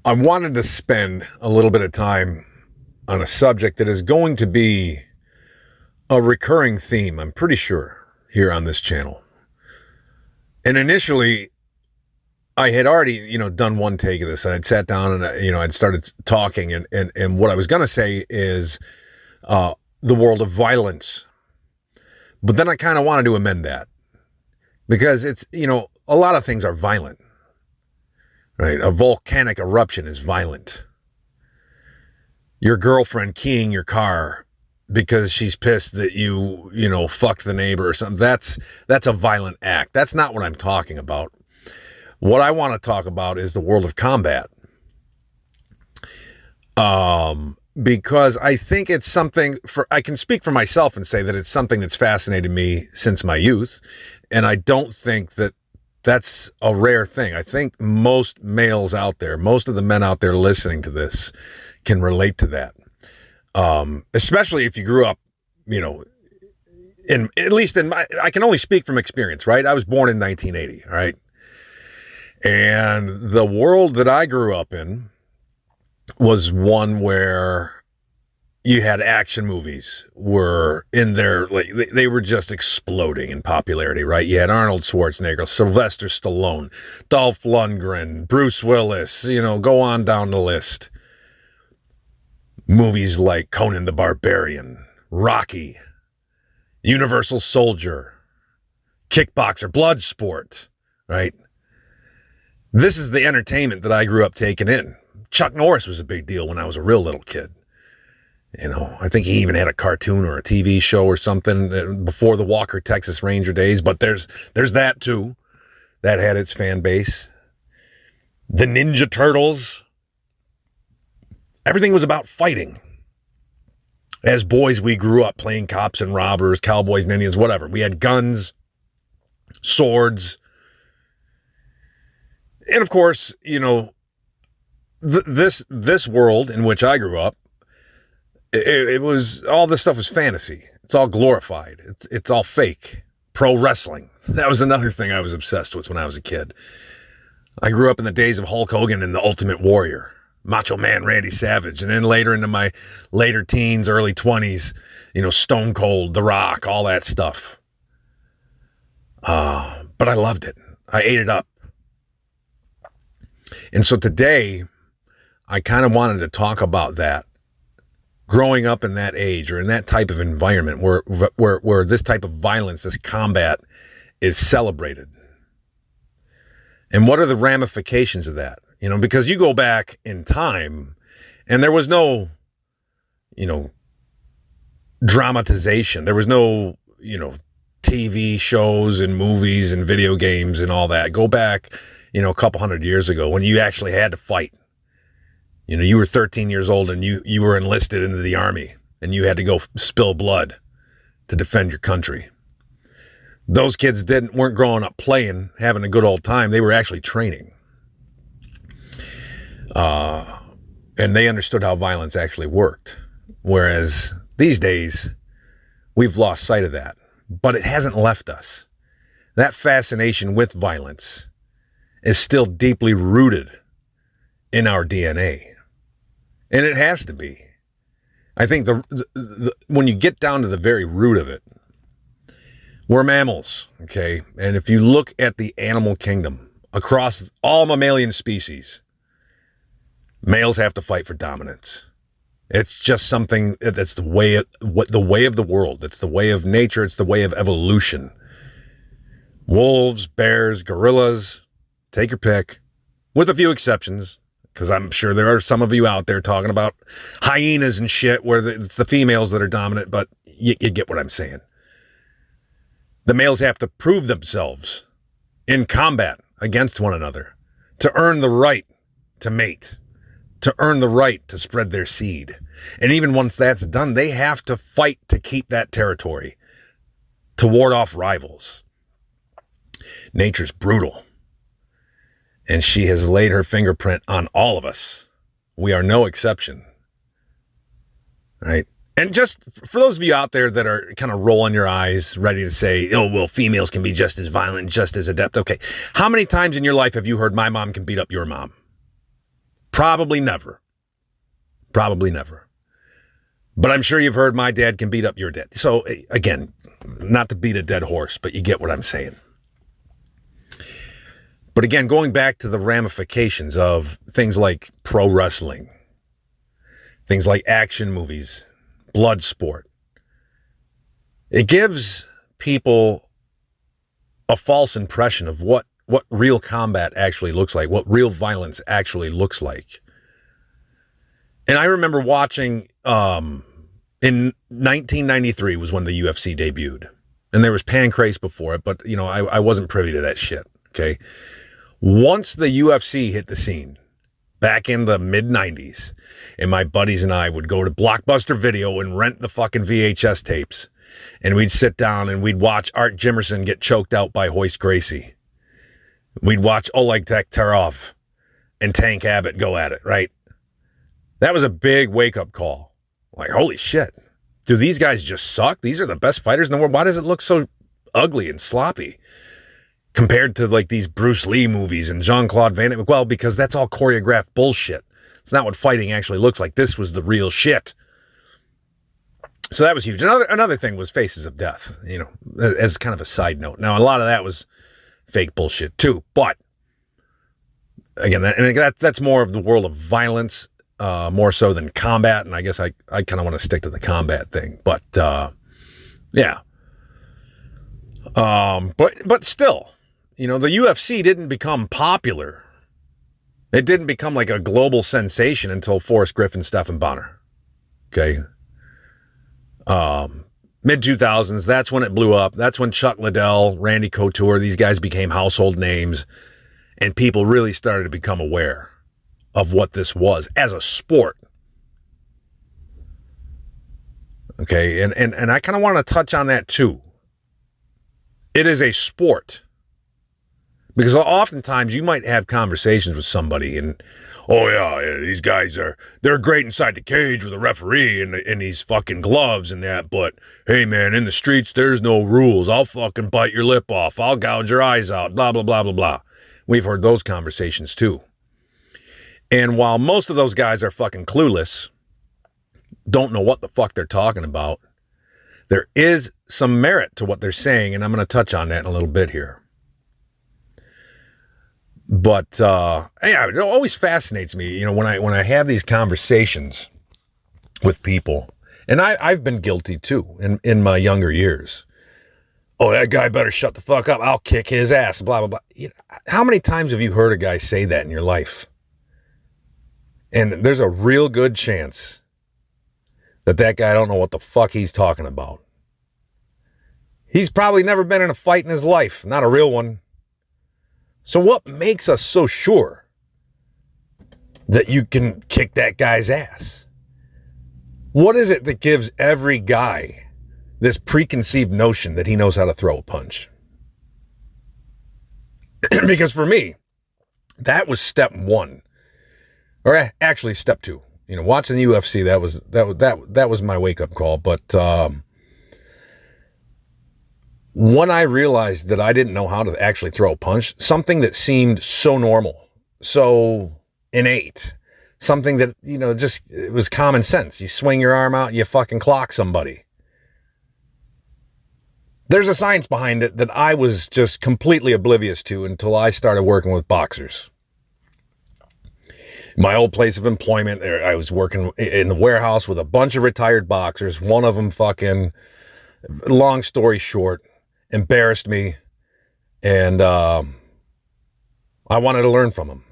I wanted to spend a little bit of time on a subject that is going to be a recurring theme, I'm pretty sure, here on this channel. And initially, I had already, done one take of this, and I'd sat down and, I'd started talking, and what I was going to say is the world of violence. But then I kind of wanted to amend that because it's, a lot of things are violent. Right? A volcanic eruption is violent. Your girlfriend keying your car because she's pissed that you fucked the neighbor or something. That's a violent act. That's not what I'm talking about. What I want to talk about is the world of combat. Because I think it's something I can speak for myself and say that it's something that's fascinated me since my youth. And I don't think that that's a rare thing. I think most males out there, most of the men out there listening to this can relate to that. Especially if you grew up, I can only speak from experience, right? I was born in 1980, right? And the world that I grew up in was one where you had action movies were in there, like they were just exploding in popularity, right? You had Arnold Schwarzenegger, Sylvester Stallone, Dolph Lundgren, Bruce Willis, go on down the list. Movies like Conan the Barbarian, Rocky, Universal Soldier, Kickboxer, Bloodsport, right? This is the entertainment that I grew up taking in. Chuck Norris was a big deal when I was a real little kid. I think he even had a cartoon or a TV show or something before the Walker, Texas Ranger days. But there's that too. That had its fan base. The Ninja Turtles. Everything was about fighting. As boys, we grew up playing cops and robbers, cowboys and Indians, whatever. We had guns, swords. And of course, this world in which I grew up, it was, all this stuff was fantasy. It's all glorified. It's all fake. Pro wrestling. That was another thing I was obsessed with when I was a kid. I grew up in the days of Hulk Hogan and the Ultimate Warrior, Macho Man Randy Savage, and then later into my later teens, early 20s, Stone Cold, The Rock, all that stuff. But I loved it. I ate it up. And so today, I kind of wanted to talk about that. Growing up in that age or in that type of environment where this type of violence, this combat is celebrated. And what are the ramifications of that? Because you go back in time and there was no, dramatization. There was no, TV shows and movies and video games and all that. Go back, a couple hundred years ago when you actually had to fight. You were 13 years old and you were enlisted into the army and you had to go spill blood to defend your country. Those kids weren't growing up playing, having a good old time. They were actually training. And they understood how violence actually worked. Whereas these days, we've lost sight of that. But it hasn't left us. That fascination with violence is still deeply rooted in our DNA. And it has to be. I think when you get down to the very root of it, we're mammals, okay? And if you look at the animal kingdom, across all mammalian species, males have to fight for dominance. It's just something that's the way of the world. It's the way of nature. It's the way of evolution. Wolves, bears, gorillas, take your pick, with a few exceptions. Because I'm sure there are some of you out there talking about hyenas and shit where it's the females that are dominant, but you get what I'm saying. The males have to prove themselves in combat against one another to earn the right to mate, to earn the right to spread their seed. And even once that's done, they have to fight to keep that territory, to ward off rivals. Nature's brutal. And she has laid her fingerprint on all of us. We are no exception. Right? And just for those of you out there that are kind of rolling your eyes, ready to say, oh, well, females can be just as violent, just as adept. Okay. How many times in your life have you heard my mom can beat up your mom? Probably never. Probably never. But I'm sure you've heard my dad can beat up your dad. So, again, not to beat a dead horse, but you get what I'm saying. But again, going back to the ramifications of things like pro wrestling, things like action movies, blood sport, it gives people a false impression of what real combat actually looks like, what real violence actually looks like. And I remember watching, in 1993 was when the UFC debuted. And there was Pancrase before it, but, I wasn't privy to that shit, okay? Once the UFC hit the scene, back in the mid-90s, and my buddies and I would go to Blockbuster Video and rent the fucking VHS tapes, and we'd sit down and we'd watch Art Jimerson get choked out by Hoist Gracie. We'd watch Oleg Taktarov and Tank Abbott go at it, right? That was a big wake-up call. Like, holy shit. Do these guys just suck? These are the best fighters in the world. Why does it look so ugly and sloppy compared to, like, these Bruce Lee movies and Jean-Claude Van Damme? Well, because that's all choreographed bullshit. It's not what fighting actually looks like. This was the real shit. So that was huge. Another thing was Faces of Death, as kind of a side note. Now, a lot of that was fake bullshit, too. But, again, that's more of the world of violence, more so than combat, and I guess I kind of want to stick to the combat thing. But, yeah. But still, the UFC didn't become popular. It didn't become like a global sensation until Forrest Griffin, Stephen Bonner. Okay. Mid-2000s, that's when it blew up. That's when Chuck Liddell, Randy Couture, these guys became household names, and people really started to become aware of what this was as a sport. Okay, and I kind of want to touch on that too. It is a sport. Because oftentimes you might have conversations with somebody and, oh yeah, these guys they're great inside the cage with a referee and these fucking gloves and that, but hey man, in the streets there's no rules. I'll fucking bite your lip off. I'll gouge your eyes out, blah, blah, blah, blah, blah. We've heard those conversations too. And while most of those guys are fucking clueless, don't know what the fuck they're talking about, there is some merit to what they're saying, and I'm going to touch on that in a little bit here. But yeah, it always fascinates me, when I have these conversations with people, and I've been guilty too in my younger years. Oh, that guy better shut the fuck up. I'll kick his ass. Blah blah blah. How many times have you heard a guy say that in your life? And there's a real good chance that guy don't know what the fuck he's talking about. He's probably never been in a fight in his life, not a real one. So what makes us so sure that you can kick that guy's ass? What is it that gives every guy this preconceived notion that he knows how to throw a punch? Because for me, that was step one, or actually step two. Watching the UFC, that was my wake up call. But when I realized that I didn't know how to actually throw a punch, something that seemed so normal, so innate, something that, just, it was common sense. You swing your arm out, you fucking clock somebody. There's a science behind it that I was just completely oblivious to until I started working with boxers. My old place of employment, I was working in the warehouse with a bunch of retired boxers. One of them fucking, long story short, embarrassed me, and I wanted to learn from him.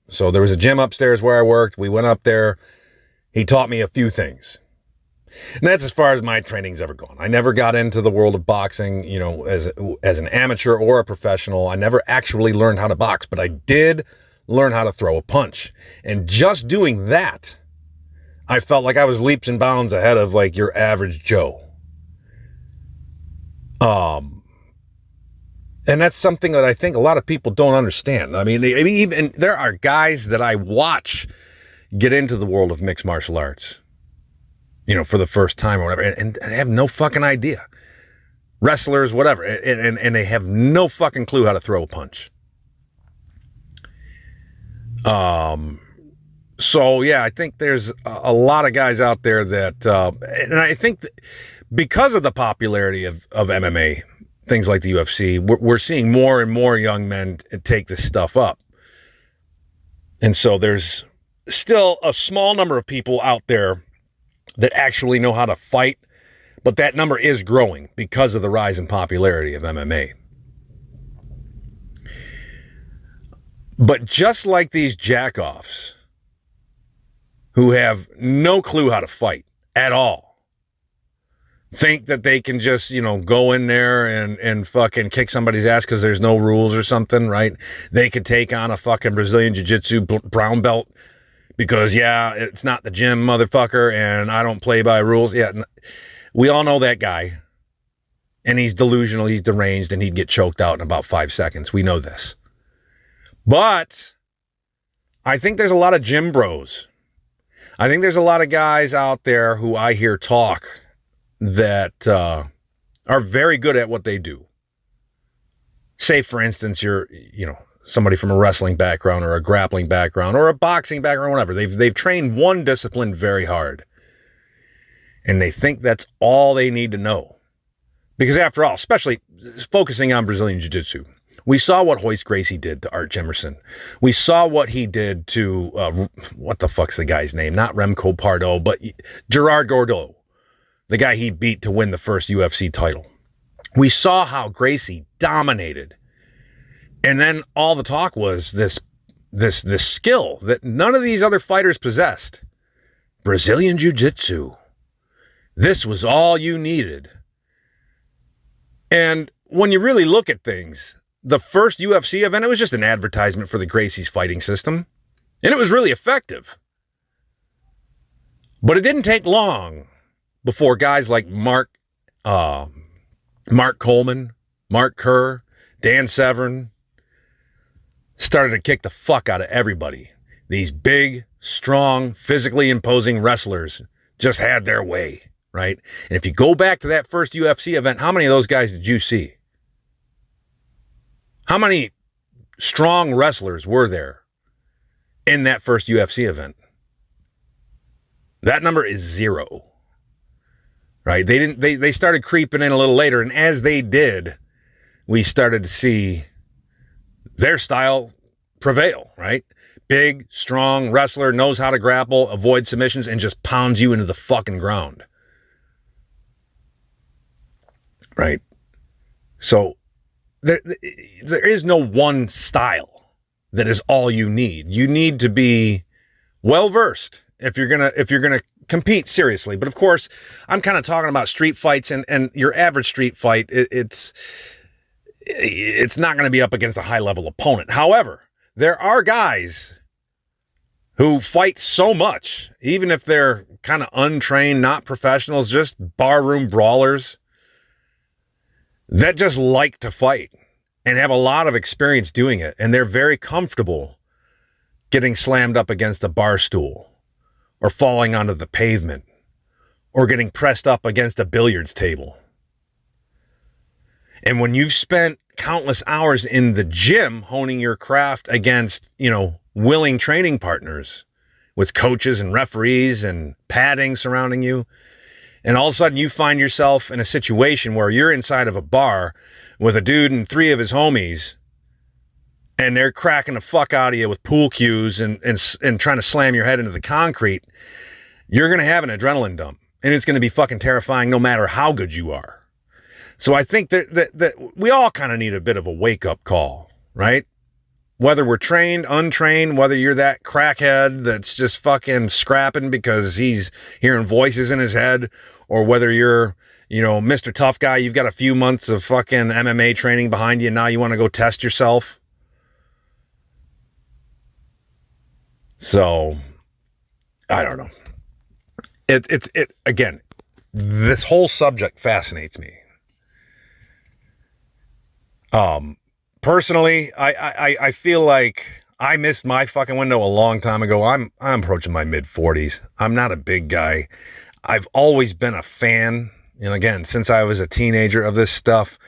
So there was a gym upstairs where I worked. We went up there. He taught me a few things. And that's as far as my training's ever gone. I never got into the world of boxing, as an amateur or a professional. I never actually learned how to box, but I did learn how to throw a punch. And just doing that, I felt like I was leaps and bounds ahead of like your average Joe. And that's something that I think a lot of people don't understand. I mean, even there are guys that I watch get into the world of mixed martial arts, for the first time or whatever, and I have no fucking idea. Wrestlers, whatever, and they have no fucking clue how to throw a punch. So, yeah, I think there's a lot of guys out there that, and I think that because of the popularity of MMA, things like the UFC, we're seeing more and more young men take this stuff up. And so there's still a small number of people out there that actually know how to fight, but that number is growing because of the rise in popularity of MMA. But just like these jackoffs who have no clue how to fight at all, think that they can just, go in there and fucking kick somebody's ass because there's no rules or something, right? They could take on a fucking Brazilian Jiu-Jitsu brown belt because, yeah, it's not the gym, motherfucker, and I don't play by rules. Yeah, we all know that guy. And he's delusional, he's deranged, and he'd get choked out in about 5 seconds. We know this. But I think there's a lot of gym bros. I think there's a lot of guys out there who I hear talk that are very good at what they do. Say, for instance, you're, somebody from a wrestling background or a grappling background or a boxing background, whatever. They've trained one discipline very hard. And they think that's all they need to know. Because after all, especially focusing on Brazilian Jiu-Jitsu, we saw what Royce Gracie did to Art Jemerson. We saw what he did to, what the fuck's the guy's name? Not Remco Pardo, but Gerard Gordeau, the guy he beat to win the first UFC title. We saw how Gracie dominated. And then all the talk was this skill that none of these other fighters possessed. Brazilian Jiu-Jitsu. This was all you needed. And when you really look at things, the first UFC event, it was just an advertisement for the Gracie's fighting system. And it was really effective. But it didn't take long before guys like Mark Coleman, Mark Kerr, Dan Severn started to kick the fuck out of everybody. These big, strong, physically imposing wrestlers just had their way, right? And if you go back to that first UFC event, how many of those guys did you see? How many strong wrestlers were there in that first UFC event? That number is 0. Right? They started creeping in a little later, and as they did, we started to see their style prevail, right? Big, strong wrestler, knows how to grapple, avoid submissions, and just pounds you into the fucking ground. Right? So there is no one style that is all you need. You need to be well-versed if you're gonna compete seriously. But of course, I'm kind of talking about street fights, and your average street fight, it's not going to be up against a high-level opponent. However, there are guys who fight so much, even if they're kind of untrained, not professionals, just barroom brawlers, that just like to fight and have a lot of experience doing it. And they're very comfortable getting slammed up against a bar stool or falling onto the pavement or getting pressed up against a billiards table. And when you've spent countless hours in the gym honing your craft against, willing training partners with coaches and referees and padding surrounding you, and all of a sudden you find yourself in a situation where you're inside of a bar with a dude and 3 of his homies, and they're cracking the fuck out of you with pool cues and trying to slam your head into the concrete, you're going to have an adrenaline dump. And it's going to be fucking terrifying no matter how good you are. So I think that we all kind of need a bit of a wake-up call, right? Whether we're trained, untrained, whether you're that crackhead that's just fucking scrapping because he's hearing voices in his head, or whether you're, Mr. Tough Guy, you've got a few months of fucking MMA training behind you and now you want to go test yourself. So, I don't know. Again, this whole subject fascinates me. Personally, I feel like I missed my fucking window a long time ago. I'm approaching my mid-40s. I'm not a big guy. I've always been a fan, and again, since I was a teenager, of this stuff,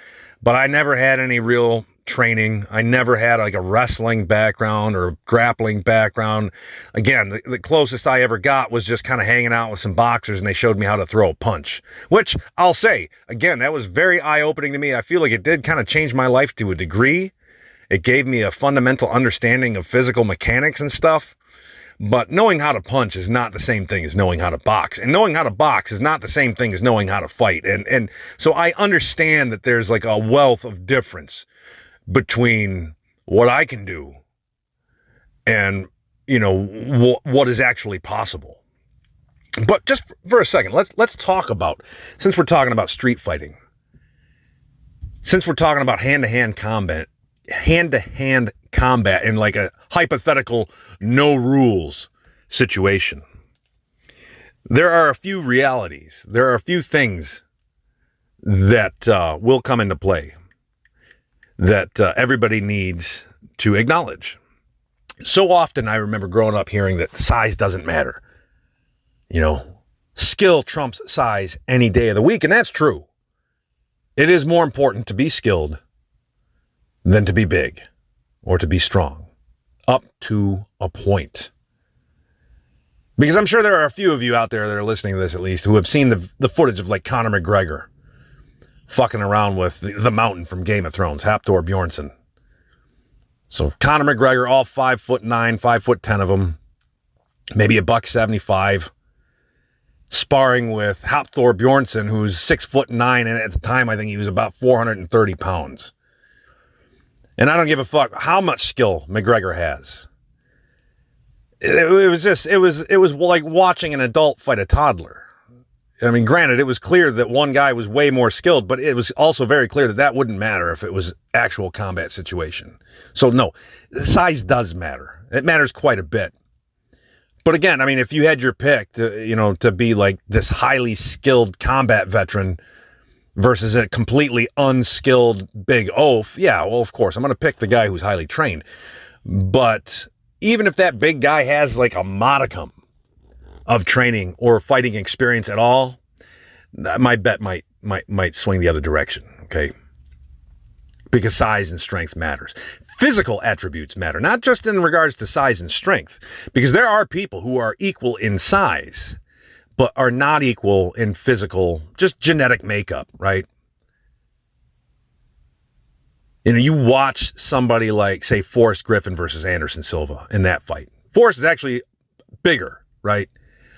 but I never had any real training. I never had like a wrestling background or grappling background. Again, the closest I ever got was just kind of hanging out with some boxers, and they showed me how to throw a punch, which I'll say, again, that was very eye-opening to me. I feel like it did kind of change my life to a degree. It gave me a fundamental understanding of physical mechanics and stuff. But knowing how to punch is not the same thing as knowing how to box. And knowing how to box is not the same thing as knowing how to fight. And so I understand that there's like a wealth of difference between what I can do and, you know, what is actually possible. But just for a second, let's talk about, since we're talking about street fighting, since we're talking about hand-to-hand combat in like a hypothetical no rules situation, there are a few realities. There are a few things that will come into play that everybody needs to acknowledge. So often I remember growing up hearing that size doesn't matter. You know, skill trumps size any day of the week, and that's true. It is more important to be skilled than to be big or to be strong, up to a point. Because I'm sure there are a few of you out there that are listening to this, at least, who have seen the footage of like Conor McGregor fucking around with the mountain from Game of Thrones, Hafthor Bjornsson. So Conor McGregor, all 5'9", 5'10" of them, maybe $175, sparring with Hafthor Bjornsson, who's 6'9", and at the time I think he was about 430 pounds. And I don't give a fuck how much skill McGregor has. It was like watching an adult fight a toddler. I mean, granted, it was clear that one guy was way more skilled, but it was also very clear that that wouldn't matter if it was actual combat situation. So no, size does matter. It matters quite a bit. But again, I mean, if you had your pick to be like this highly skilled combat veteran versus a completely unskilled big oaf, yeah, well, of course, I'm going to pick the guy who's highly trained. But even if that big guy has like a modicum of training or fighting experience at all, my bet might swing the other direction, okay? Because size and strength matters. Physical attributes matter, not just in regards to size and strength, because there are people who are equal in size but are not equal in physical, just genetic makeup, right? You know, you watch somebody like, say, Forrest Griffin versus Anderson Silva in that fight. Forrest is actually bigger, right?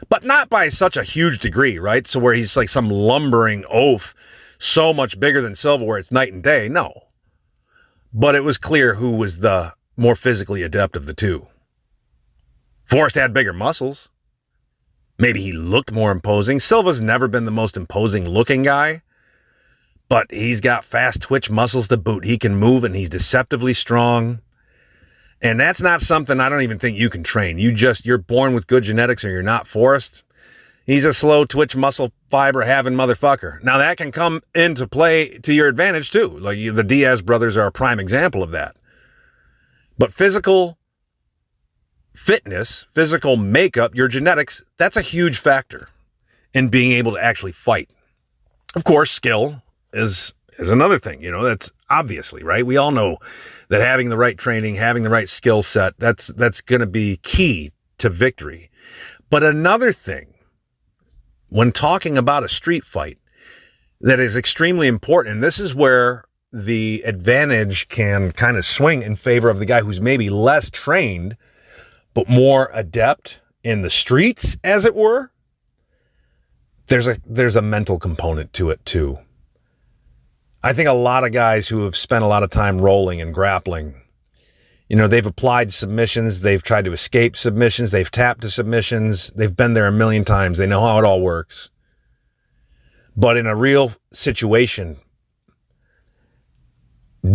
But not by such a huge degree, right? So where he's like some lumbering oaf, so much bigger than Silva where it's night and day. No. But it was clear who was the more physically adept of the two. Forrest had bigger muscles. Maybe he looked more imposing. Silva's never been the most imposing looking guy, but he's got fast twitch muscles to boot. He can move and he's deceptively strong. And that's not something I don't even think you can train. You're born with good genetics or you're not. Forrest, he's a slow twitch muscle fiber having motherfucker. Now that can come into play to your advantage too. Like the Diaz brothers are a prime example of that. But physical fitness, physical makeup, your genetics, that's a huge factor in being able to actually fight. Of course, skill is another thing, that's obviously, right? We all know that having the right training, having the right skill set, that's going to be key to victory. But another thing, when talking about a street fight, that is extremely important, and this is where the advantage can kind of swing in favor of the guy who's maybe less trained, but more adept in the streets, as it were. There's a mental component to it too. I think a lot of guys who have spent a lot of time rolling and grappling, they've applied submissions, they've tried to escape submissions, they've tapped to submissions, they've been there a million times, they know how it all works. But in a real situation,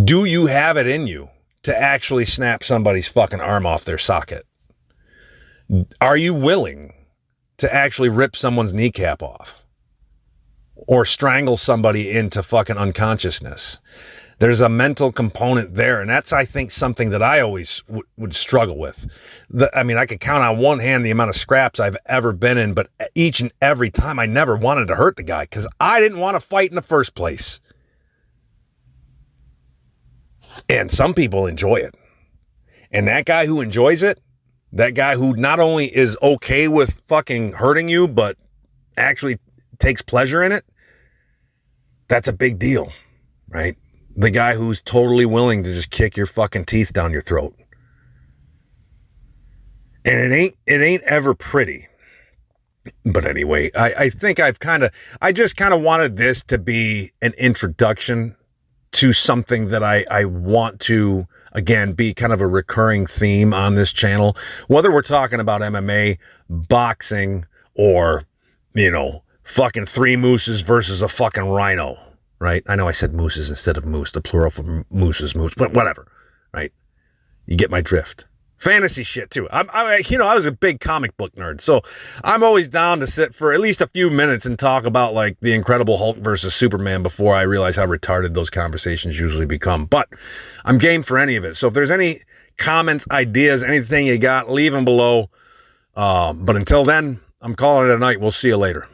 do you have it in you to actually snap somebody's fucking arm off their socket? Are you willing to actually rip someone's kneecap off or strangle somebody into fucking unconsciousness? There's a mental component there, and that's, I think, something that I always would struggle with. I could count on one hand the amount of scraps I've ever been in, but each and every time I never wanted to hurt the guy because I didn't want to fight in the first place. And some people enjoy it. And that guy who enjoys it, that guy who not only is okay with fucking hurting you, but actually takes pleasure in it, that's a big deal, right? The guy who's totally willing to just kick your fucking teeth down your throat. And it ain't ever pretty. But anyway, I think I just kind of wanted this to be an introduction to something that I want to, again, be kind of a recurring theme on this channel. Whether we're talking about MMA, boxing, or, fucking three mooses versus a fucking rhino, right? I know I said mooses instead of moose, the plural for moose is moose, but whatever, right? You get my drift. Fantasy shit too. I was a big comic book nerd, so I'm always down to sit for at least a few minutes and talk about like the Incredible Hulk versus Superman before I realize how retarded those conversations usually become. But I'm game for any of it. So if there's any comments, ideas, anything you got, leave them below. But until then, I'm calling it a night. We'll see you later.